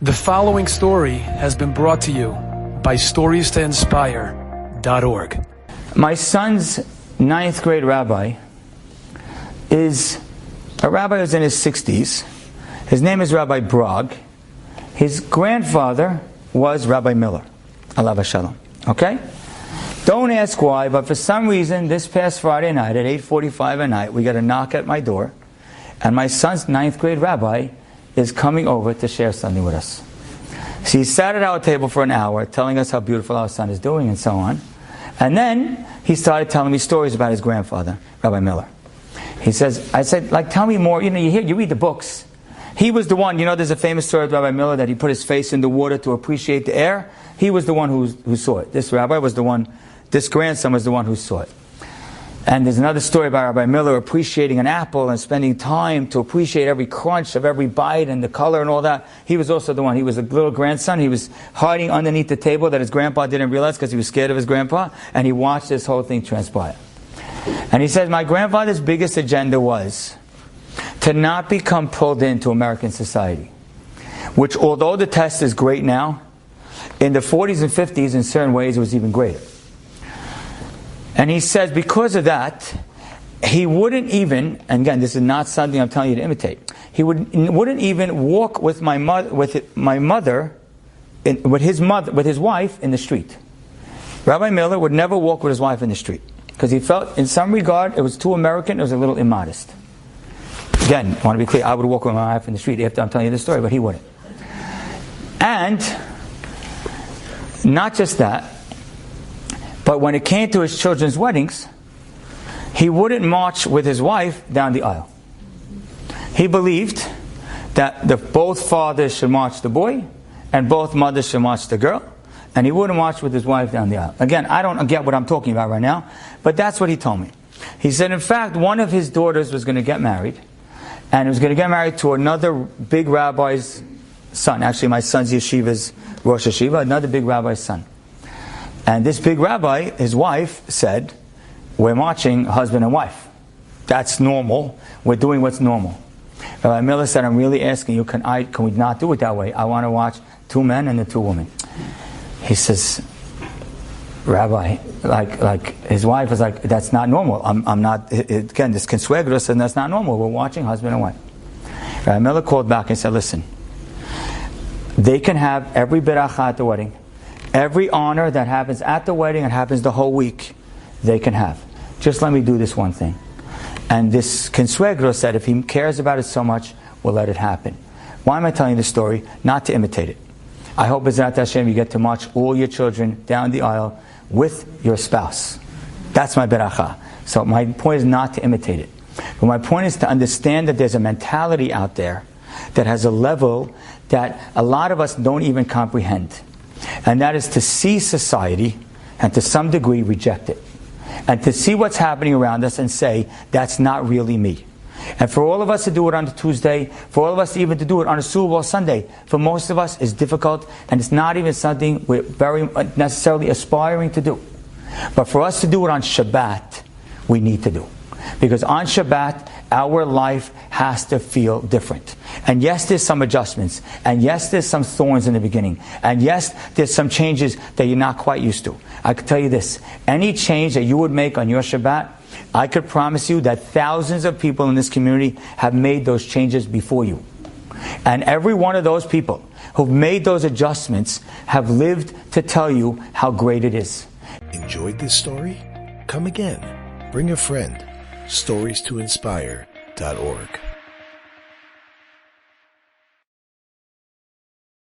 The following story has been brought to you by StoriesToInspire.org. My son's ninth grade rabbi is a rabbi who's in his 60s. His name is Rabbi Brog. His grandfather was Rabbi Miller. Alav Shalom. Okay? Don't ask why, but for some reason, this past Friday night at 8:45 at night, we got a knock at my door, and my son's ninth grade rabbi is coming over to share something with us. So he sat at our table for an hour telling us how beautiful our son is doing and so on. And then he started telling me stories about his grandfather, Rabbi Miller. I said, tell me more. You read the books. He was the one, there's a famous story of Rabbi Miller that he put his face in the water to appreciate the air. He was the one who saw it. This grandson was the one who saw it. And there's another story about Rabbi Miller appreciating an apple and spending time to appreciate every crunch of every bite and the color and all that. He was also the one. He was a little grandson. He was hiding underneath the table that his grandpa didn't realize because he was scared of his grandpa. And he watched this whole thing transpire. And he says, my grandfather's biggest agenda was to not become pulled into American society. Which, although the test is great now, in the 40s and 50s, in certain ways, it was even greater. And he says because of that, he wouldn't even, and again, this is not something I'm telling you to imitate, he wouldn't even walk with his wife in the street. Rabbi Miller would never walk with his wife in the street because he felt, in some regard, it was too American, it was a little immodest. Again, I want to be clear, I would walk with my wife in the street after I'm telling you this story, but he wouldn't. And not just that, but when it came to his children's weddings, he wouldn't march with his wife down the aisle. He believed that both fathers should march the boy and both mothers should march the girl, and he wouldn't march with his wife down the aisle. Again, I don't get what I'm talking about right now, but that's what he told me. He said, in fact, one of his daughters was going to get married, and he was going to get married to another big rabbi's son. Actually, my son's yeshiva's Rosh Yeshiva, another big rabbi's son. And this big rabbi, his wife, said, we're marching husband and wife. That's normal. We're doing what's normal. Rabbi Miller said, I'm really asking you, can we not do it that way? I want to watch two men and the two women. He says, Rabbi, like his wife was like, that's not normal. I'm not, again, this consuegro said that's not normal. We're watching husband and wife. Rabbi Miller called back and said, listen, they can have every beracha at the wedding. Every honor that happens at the wedding and happens the whole week, they can have. Just let me do this one thing. And this consuegro said, if he cares about it so much, we'll let it happen. Why am I telling you this story? Not to imitate it. I hope, B'ezrat Hashem, you get to march all your children down the aisle with your spouse. That's my beracha. So my point is not to imitate it. But my point is to understand that there's a mentality out there that has a level that a lot of us don't even comprehend. And that is to see society and to some degree reject it. And to see what's happening around us and say, that's not really me. And for all of us to do it on a Tuesday, for all of us even to do it on a Super Bowl Sunday, for most of us is difficult, and it's not even something we're very necessarily aspiring to do. But for us to do it on Shabbat, we need to do. Because on Shabbat, our life has to feel different. And yes, there's some adjustments. And yes, there's some thorns in the beginning. And yes, there's some changes that you're not quite used to. I can tell you this. Any change that you would make on your Shabbat, I could promise you that thousands of people in this community have made those changes before you. And every one of those people who've made those adjustments have lived to tell you how great it is. Enjoyed this story? Come again. Bring a friend. StoriesToInspire.org